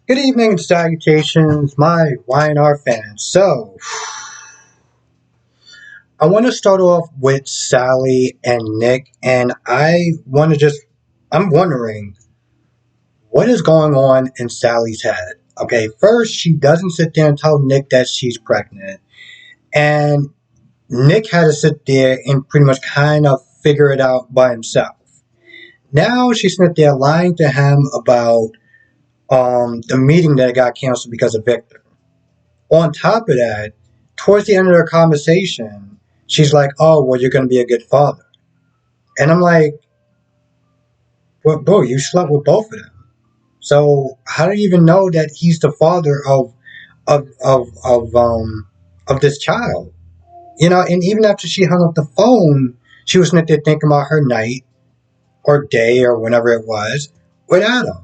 Good evening and salutations, my YNR fans. So, I want to start off with Sally and Nick, and I'm wondering what is going on in Sally's head. Okay, first, she doesn't sit there and tell Nick that she's pregnant, and Nick had to sit there and pretty much kind of figure it out by himself. Now she's sitting there lying to him about the meeting that got canceled because of Victor. On top of that, towards the end of their conversation, she's like, "Oh, well, you're going to be a good father," and I'm like, "Well, bro, you slept with both of them, so how do you even know that he's the father of of of um of this child?" And even after she hung up the phone, she was sitting there thinking about her night or day or whenever it was with Adam.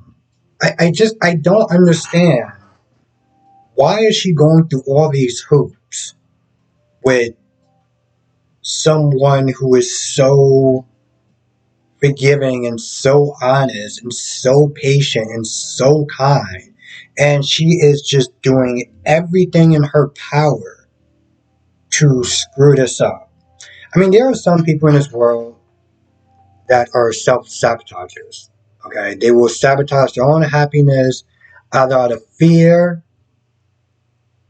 I don't understand why is she going through all these hoops with someone who is so forgiving and so honest and so patient and so kind. And she is just doing everything in her power to screw this up. I mean, there are some people in this world that are self sabotagers. Okay. They will sabotage their own happiness either out of fear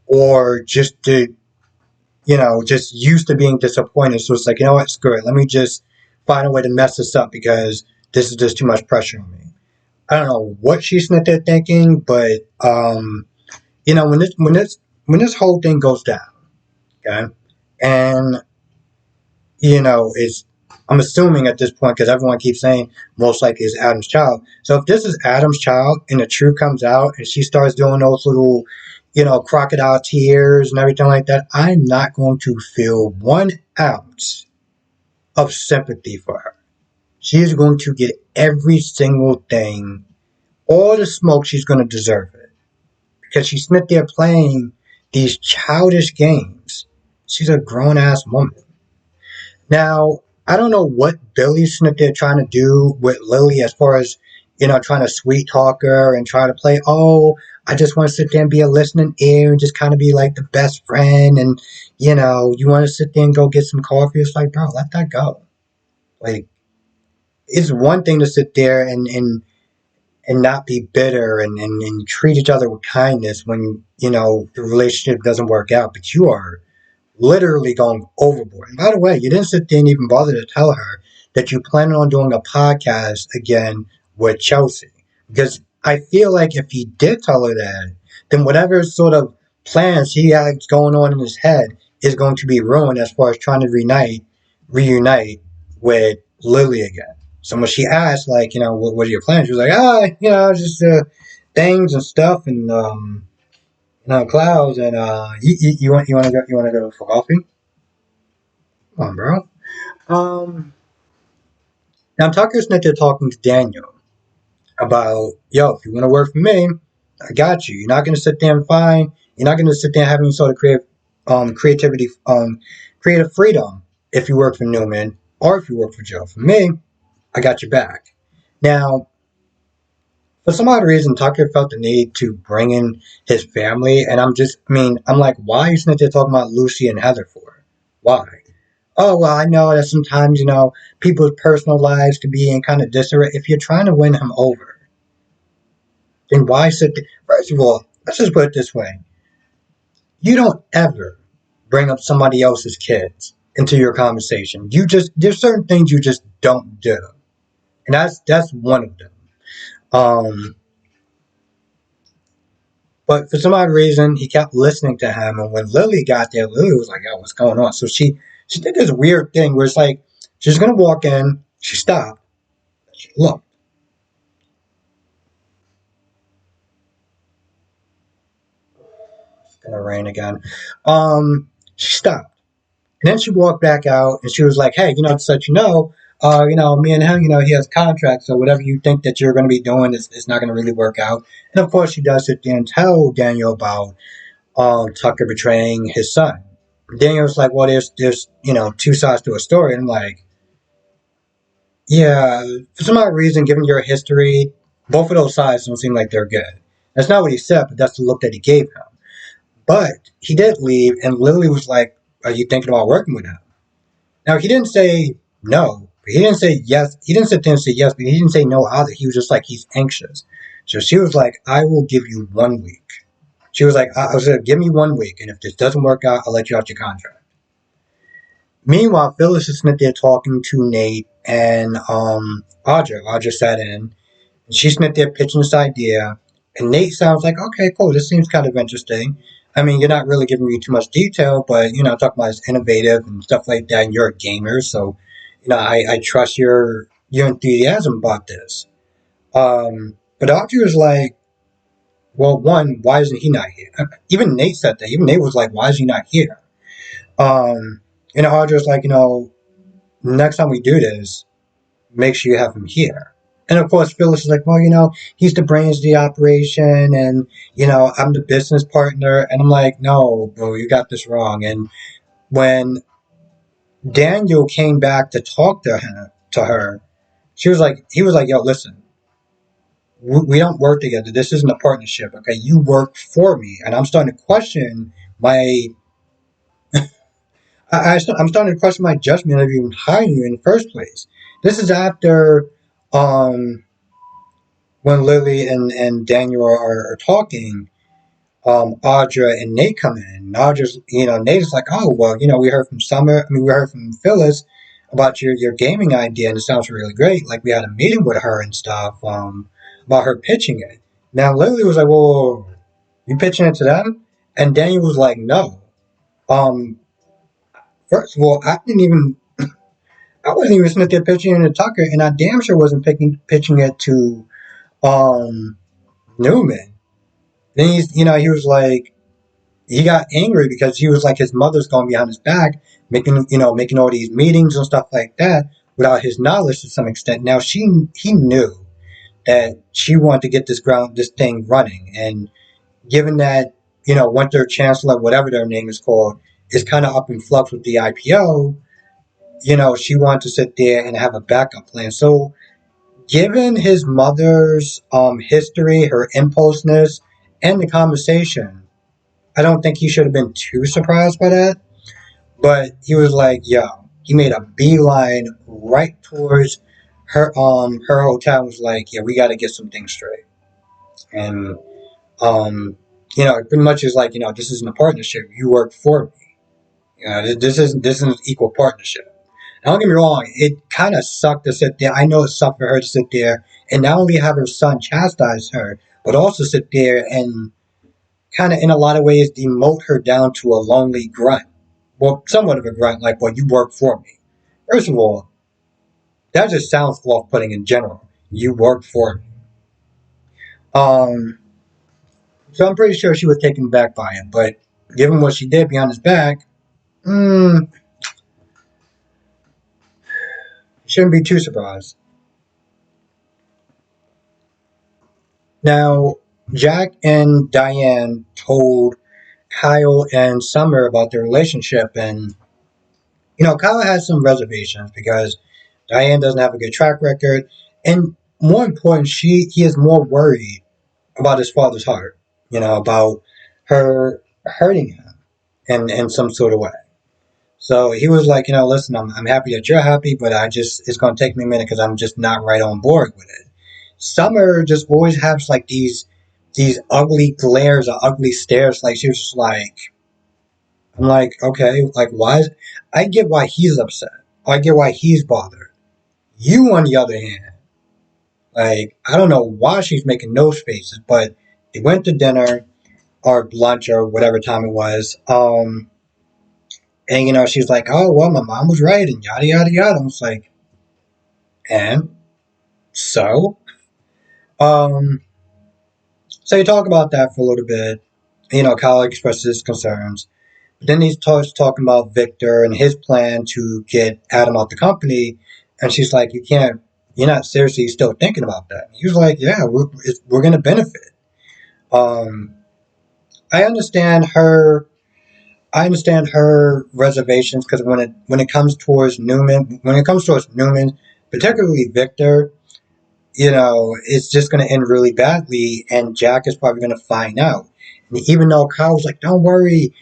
or just used to being disappointed. So it's like, you know what, screw it. Let me just find a way to mess this up because this is just too much pressure on me. I don't know what she's sitting there thinking, but when this whole thing goes down, okay, and it's I'm assuming at this point because everyone keeps saying most likely is Adam's child. So if this is Adam's child and the truth comes out and she starts doing those little, crocodile tears and everything like that, I'm not going to feel 1 ounce of sympathy for her. She is going to get every single thing, all the smoke. She's going to deserve it because she's sitting there playing these childish games. She's a grown ass woman. Now, I don't know what Billy's sitting there trying to do with Lily as far as, trying to sweet talk her and try to play, oh, I just want to sit there and be a listening ear and just kind of be like the best friend. And, you want to sit there and go get some coffee. It's like, bro, let that go. Like, it's one thing to sit there and not be bitter and treat each other with kindness when, the relationship doesn't work out, but you are literally going overboard. And by the way, you didn't sit there and even bother to tell her that you plan on doing a podcast again with Chelsea. Because I feel like if he did tell her that, then whatever sort of plans he has going on in his head is going to be ruined as far as trying to reunite with Lily again. So when she asked, like, what are your plans? She was like, just things and stuff and clouds and you want to go for coffee? Come on, bro. Um, Now Tucker's not there talking to Daniel about, yo, if you want to work for me, I got you. You're not going to sit there and find. You're not going to sit there and have any sort of creativity, creative freedom if you work for Newman or if you work for Joe. For me, I got your back. Now, for some odd reason, Tucker felt the need to bring in his family, and I'm like, why are you sitting there talking about Lucy and Heather for? Why? Oh, well, I know that sometimes, people's personal lives can be in kind of disarray. If you're trying to win him over, then why sit there? First of all, let's just put it this way. You don't ever bring up somebody else's kids into your conversation. There's certain things you just don't do. And that's one of them. Um, but for some odd reason, he kept listening to him. And when Lily got there, Lily was like, yo, what's going on? So she did this weird thing where it's like, she's going to walk in, she stopped, she looked. It's going to rain again. She stopped. And then she walked back out and she was like, hey, just to let me and him, he has contracts, so whatever you think that you're going to be doing is not going to really work out. And of course, she does sit there and tell Daniel about Tucker betraying his son. Daniel's like, well, there's two sides to a story. And I'm like, yeah, for some odd reason, given your history, both of those sides don't seem like they're good. That's not what he said, but that's the look that he gave him. But he did leave, and Lily was like, "Are you thinking about working with him?" Now he didn't say no. He didn't say yes. He didn't sit there and say yes, but he didn't say no either. He was just like he's anxious. So she was like, "I will give you 1 week." She was like, "I was like, give me 1 week, and if this doesn't work out, I'll let you out your contract." Meanwhile, Phyllis is sitting there talking to Nate and Audra. Audra sat in, and she's sitting there pitching this idea. And Nate sounds like, okay, cool, this seems kind of interesting. I mean, you're not really giving me too much detail, but talking about it's innovative and stuff like that. And you're a gamer, so I trust your enthusiasm about this. But Audrey was like, well, one, why isn't he not here? Even Nate said that. Even Nate was like, why is he not here? Um, Audrey was like, next time we do this, make sure you have him here. And of course, Phyllis is like, well, he's the brains of the operation, and I'm the business partner. And I'm like, no, bro, you got this wrong. And when Daniel came back to talk to her, he was like, yo, listen, we don't work together. This isn't a partnership. Okay, you work for me, and I'm starting to question my. I'm starting to question my judgment of even hiring you in the first place. This is after um, when Lily and Daniel are talking, Audra and Nate come in. And Audra's, Nate is like, oh, well, we heard from we heard from Phyllis about your gaming idea, and it sounds really great. Like, we had a meeting with her and stuff, about her pitching it. Now, Lily was like, well, you pitching it to them? And Daniel was like, no. Um, First of all, I wasn't even sitting there pitching it to Tucker, and I damn sure wasn't pitching it to, um, Newman. Then he was like, he got angry because he was like his mother's going behind his back, making all these meetings and stuff like that without his knowledge to some extent. Now he knew that she wanted to get this thing running, and given that Winter Chancellor, whatever their name is called, is kind of up in flux with the IPO, she wanted to sit there and have a backup plan. So, given his mother's history, her impulsiveness, and the conversation, I don't think he should have been too surprised by that. But he was like, yo, he made a beeline right towards her hotel and was like, yeah, we got to get some things straight. And, pretty much is like, this isn't a partnership. You work for me. This isn't equal partnership. Now, don't get me wrong, it kind of sucked to sit there. I know it sucked for her to sit there and not only have her son chastise her, but also sit there and kind of, in a lot of ways, demote her down to a lonely grunt. Well, somewhat of a grunt, like, well, you work for me. First of all, that just sounds off putting in general. You work for me. Um, so I'm pretty sure she was taken back by him, but given what she did behind his back, mm, shouldn't be too surprised. Now, Jack and Diane told Kyle and Summer about their relationship, and Kyle has some reservations because Diane doesn't have a good track record, and more important, he is more worried about his father's heart. About her hurting him in some sort of way. So he was like, listen, I'm happy that you're happy, but it's going to take me a minute because I'm just not right on board with it. Summer just always has like these ugly glares or ugly stares. Like she was just like, I'm like, okay, like why? I get why he's upset. I get why he's bothered. You, on the other hand, like I don't know why she's making those faces, but they went to dinner or lunch or whatever time it was. And she's like, oh well, my mom was right, and yada yada yada. I was like, and so, um, so you talk about that for a little bit. Kyle expresses his concerns. But then he starts talking about Victor and his plan to get Adam out the company. And she's like, you can't, you're not seriously still thinking about that. And he was like, yeah, we're going to benefit. Um, I understand her. I understand her reservations because when it comes towards Newman, particularly Victor, it's just going to end really badly, and Jack is probably going to find out. And even though Kyle's like, "Don't worry,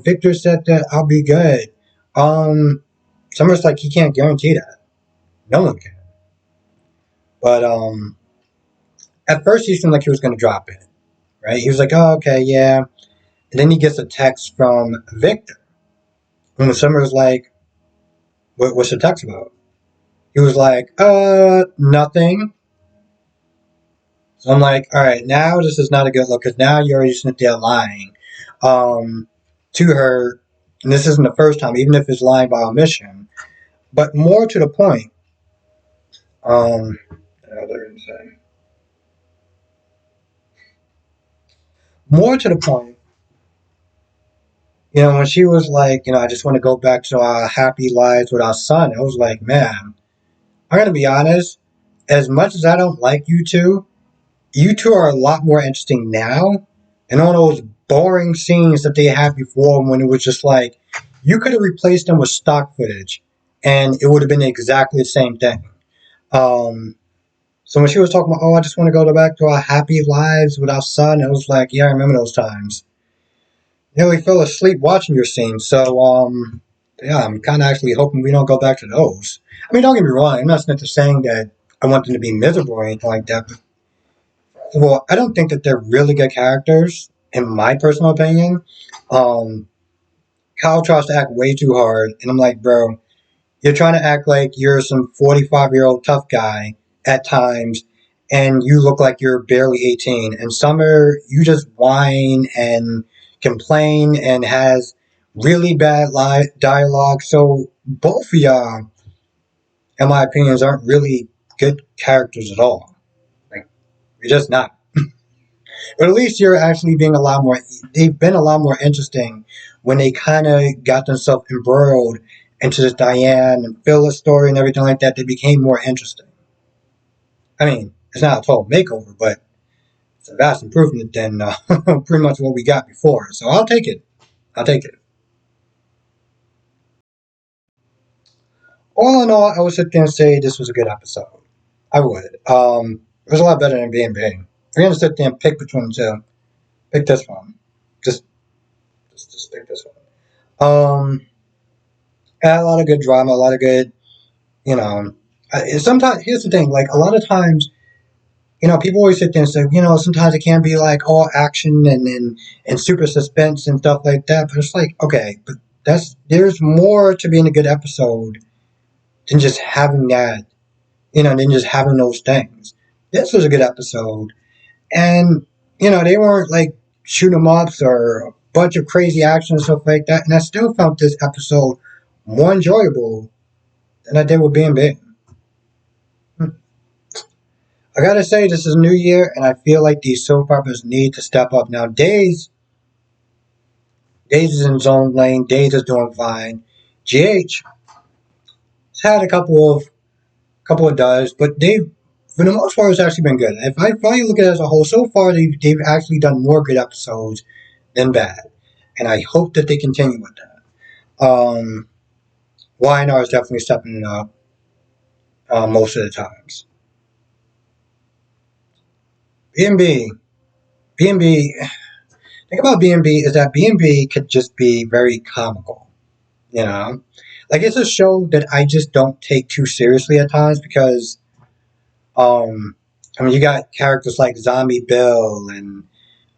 Victor said that I'll be good." Um, Summer's like, he can't guarantee that. No one can. But at first he seemed like he was going to drop it, right? He was like, "Oh, okay, yeah." And then he gets a text from Victor, and Summer's like, "What's the text about?" He was like, nothing." So I'm like, all right, now this is not a good look because now you're already sitting there lying um, to her. And this isn't the first time, even if it's lying by omission. But more to the point, um, more to the point, when she was like, I just want to go back to our happy lives with our son, I was like, man, I'm going to be honest. As much as I don't like you two are a lot more interesting now. And all those boring scenes that they had before when it was just like, you could have replaced them with stock footage and it would have been exactly the same thing. Um, so when she was talking about, oh, I just want to go back to our happy lives with our son, it was like, yeah, I remember those times. Nearly fell asleep watching your scene. So, yeah, I'm kind of actually hoping we don't go back to those. I mean, don't get me wrong. I'm not saying that I want them to be miserable or anything like that, but well, I don't think that they're really good characters, in my personal opinion. Um, Kyle tries to act way too hard, and I'm like, bro, you're trying to act like you're some 45-year-old tough guy at times, and you look like you're barely 18. And Summer, you just whine and complain and has really bad dialogue. So both of y'all, in my opinions, aren't really good characters at all. Like, you're just not. But at least you're actually being a lot more. They've been a lot more interesting when they kind of got themselves embroiled into this Diane and Phyllis story and everything like that. They became more interesting. I mean, it's not a total makeover, but it's a vast improvement than pretty much what we got before. So I'll take it. I'll take it. All in all, I would sit there and say this was a good episode. I would. It was a lot better than B&B. If you're gonna sit there and pick between the two, pick this one. Just, just pick this one. Had a lot of good drama, a lot of good, you know. Sometimes here's the thing, like a lot of times, people always sit there and say, sometimes it can be like all action and super suspense and stuff like that. But it's like, okay, but there's more to being a good episode than just having that, than just having those things. This was a good episode, and they weren't like shoot 'em ups or a bunch of crazy action and stuff like that. And I still found this episode more enjoyable than I did with B&B. I gotta say, this is New Year, and I feel like these soap operas need to step up. Now, Days is in his own lane. Days is doing fine. GH has had a couple of duds, but for the most part, it's actually been good. If I finally look at it as a whole, so far they've actually done more good episodes than bad, and I hope that they continue with that. YNR is definitely stepping it up most of the times. B&B, B&B. Thing about B&B is that B&B could just be very comical, you know? Like, it's a show that I just don't take too seriously at times because, I mean, you got characters like Zombie Bill and,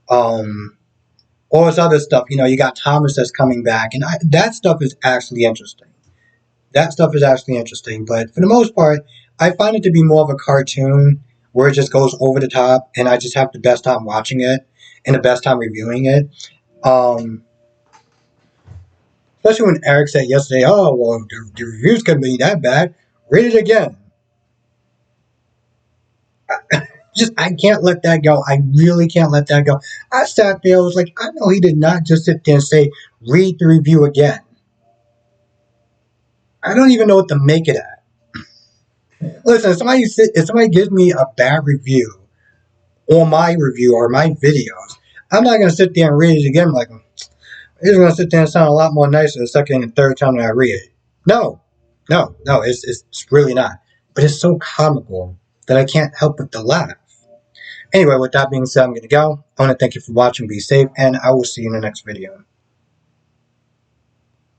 all this other stuff. You got Thomas that's coming back, and that stuff is actually interesting. That stuff is actually interesting, but for the most part, I find it to be more of a cartoon where it just goes over the top, and I just have the best time watching it and the best time reviewing it. Um, Especially when Eric said yesterday, "Oh, well, the reviews couldn't be that bad. Read it again." Just I can't let that go. I really can't let that go. I sat there. I was like, I know he did not just sit there and say, "Read the review again." I don't even know what to make of that. Listen, if somebody gives me a bad review on my review or my videos, I'm not gonna sit there and read it again. Like, it's gonna sit there and sound a lot more nicer the second and third time that I read it. No, no, no. It's really not. But it's so comical that I can't help but to laugh. Anyway, with that being said, I'm going to go. I want to thank you for watching. Be safe, and I will see you in the next video.